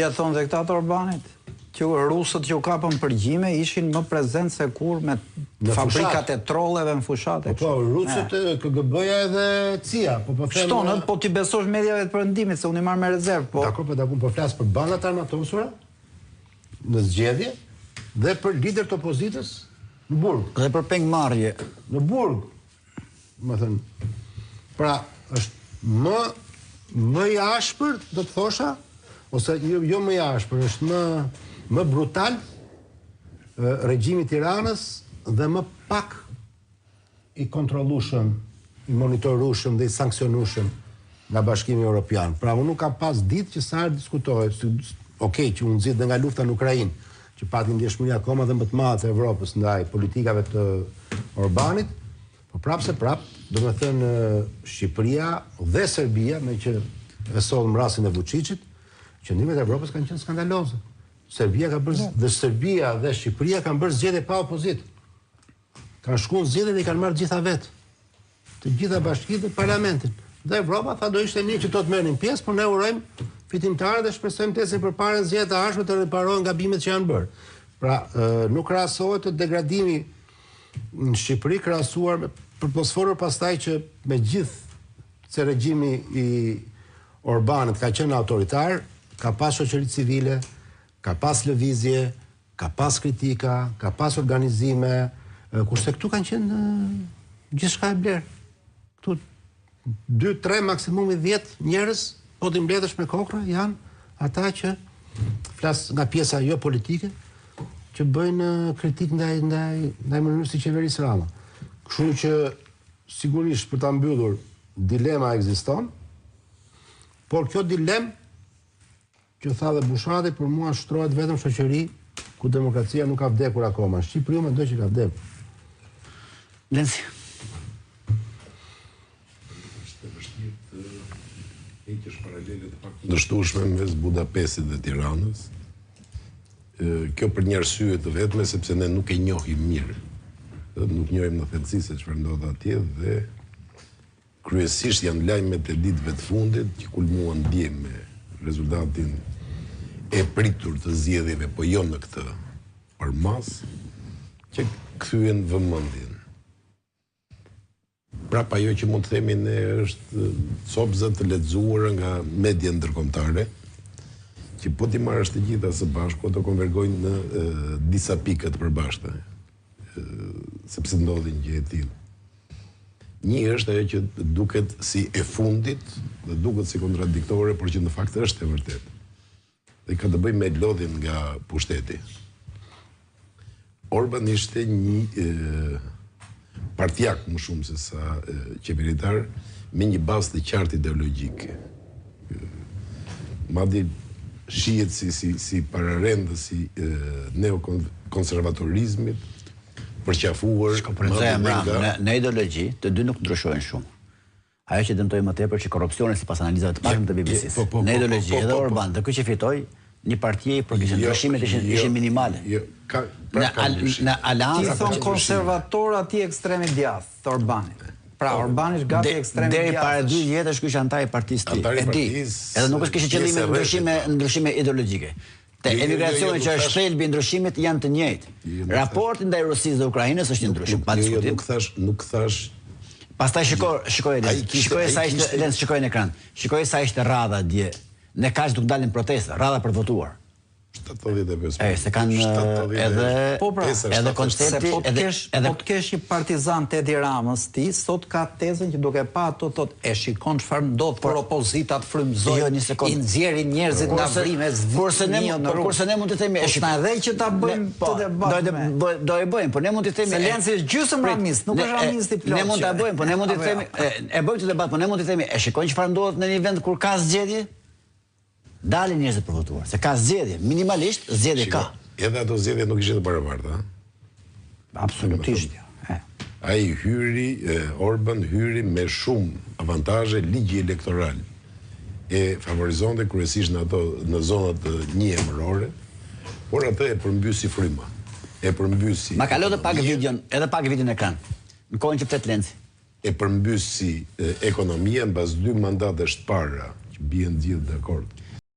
Ja thonë dhe këta të Orbanit, që rusët që u kapën përgjime ishin më prezent se kur me fabrikat e trolleve në fushate. Po, rusët KGB-ja edhe CIA. Shtonët, po t'i besosh mediave të përëndimit, se unë i marrë me rezervë. Po flasë për bandat armatosura, në zgjedhje, dhe për lider të opozitës në burg. Dhe për pengmarrje. Në burg, më thënë. Pra, është më i ashpër, do të thosha, ose jo më i ashpër, është më brutal regjimi Tiranës dhe më pak i kontrollueshëm, i monitorueshëm dhe i sankcionueshëm nga Bashkimi Evropian. Pra, unë nuk kam pas ditë që sa herë diskutohet, okej, që unë nxit dhe nga lufta në Ukrainë, që patim ndjeshmëri akoma dhe më të madhe të Evropës ndaj politikave të Orbanit, po prapë se prapë, do me thënë Shqipëria dhe Serbia, me që e sollëm rastin e Vučićit, qëndrimet e Evropës kanë qenë skandaloze. Serbia dhe Shqipëria kanë bërë zgjedhje pa opozit. Kanë shkuar në zgjedhje dhe i kanë marrë gjitha vetë. Të gjitha bashkitë dhe parlamentin. Dhe Evropa tha do ishte mirë që to të merrnin pjesë, por ne urojmë fitimtarë dhe shpresojmë të ecin përpara zgjedhjeve të ardhshme të riparojnë gabimet që janë bërë. Pra, nuk krahasohet të degradimi në Shqipëri krahasuar për posforër pastaj që me gjithë se regjimi i Orbanit ka qenë autoritar, ka pas shoqëri civile, ka pas lëvizje, ka pas kritika, ka pas organizime, kurse këtu kanë qenë gjithçka e blerë. Këtu 2-3 maksimumi 10 njerëz, po të mbledhësh me kokra, janë ata që flas nga pjesa jo politike, që bëjnë kritik ndaj mënyrës së qeverisë Rama. Kështu që sigurisht për ta mbyllur dilema ekziston, por kjo dilemë që tha dhe Bushati, për mua shtrohet vetëm shoqëri ku demokracia nuk ka vdekur akoma. Shqipëria mendoj që ka vdekur. Lenci. Është e vështirë të heqësh paralele të pakundërshtueshme mes Budapestit dhe Tiranës. Kjo për një arsye të vetme, sepse ne nuk e njohim mirë. Nuk njohim në thellësi se çfarë ndodh atje dhe kryesisht janë lajmet e ditëve të fundit që kulmuan dje me rezultatin e pritur të zgjedhjeve, po jo në këtë përmas, që kthyen vëmendjen. Prapa ajo që mund të themi ne është copëza të lexuara nga media ndërkombëtare, që po ti marrësh të gjitha së bashku, ato konvergojnë në disa pika të përbashkëta, sepse ndodhin gjë të tilla. Një është ajo që duket si e fundit dhe duket si kontradiktore, por që në fakt është e vërtetë. Dhe ka të bëjë me lodhjen nga pushteti. Orban ishte një partijak më shumë se sa qeveritar, me një bazë të qartë ideologjike. Madje shihet si pararendës si neokonservatorizmit, përqafuar në ideologji, të dy nuk ndryshojnë shumë. Ajo që dëmtoi më tepër që korrupsioni sipas analizave të pashme të BBC-s. Në ideologji edhe Orban, dhe ky që fitoi, një partie për që ndryshimet ishin minimale. Në aleancë ti thon konservator aty ekstremi djathtë të Orbanit. Pra Orbani është gati ekstremi djathtë. Deri para 2 vjetësh ky ishte antar i partisë tij. E di. Edhe nuk është kishte qëllime ndryshime ideologjike. Te emigracioni që është thelbi i ndryshimit janë të njëjtë. Raporti ndaj Rusisë dhe Ukrainës është një ndryshim pa diskutim. Nuk thash. Pastaj shikoj sa ishte shikoj në ekran. Shikoj sa ishte radha dje. Ne kaq nuk dalin protesta, radha për votuar. 75%. Se kanë edhe koncepti, edhe të kesh një partizan të Edi Ramës ti, sot ka tezën që duke pa ato thot e shikon çfarë ndodh për opozitat frymëzojnë, i nxjerrin njerëzit nga vrimë, kurse ne mund të themi e shikon edhe që ta bëjmë të debat. Do e bëjmë, por ne mund të themi Selenci është gjysmë ramist, nuk është ramist i plotë. Ne mund ta bëjmë, por ne mund të themi e bëjmë të debat, por ne mund të themi e shikon çfarë ndodh në një vend kur ka zgjedhje. Dalin njerëzit për votuar, se ka zgjedhje, minimalisht zgjedhje ka. Edhe ato zgjedhje nuk ishin të barabarta, Absolutisht. Ai Orban hyri me shumë avantazhe ligji elektoral. E favorizonte kryesisht në zonat një emërore, por atë e përmbysi fryma. E përmbysi. Ma kalo të pak videon, edhe pak videon në ekran. Në kohën që flet Lenci. E përmbysi ekonomia mbas 2 mandatesh të para, që bien gjithë dakord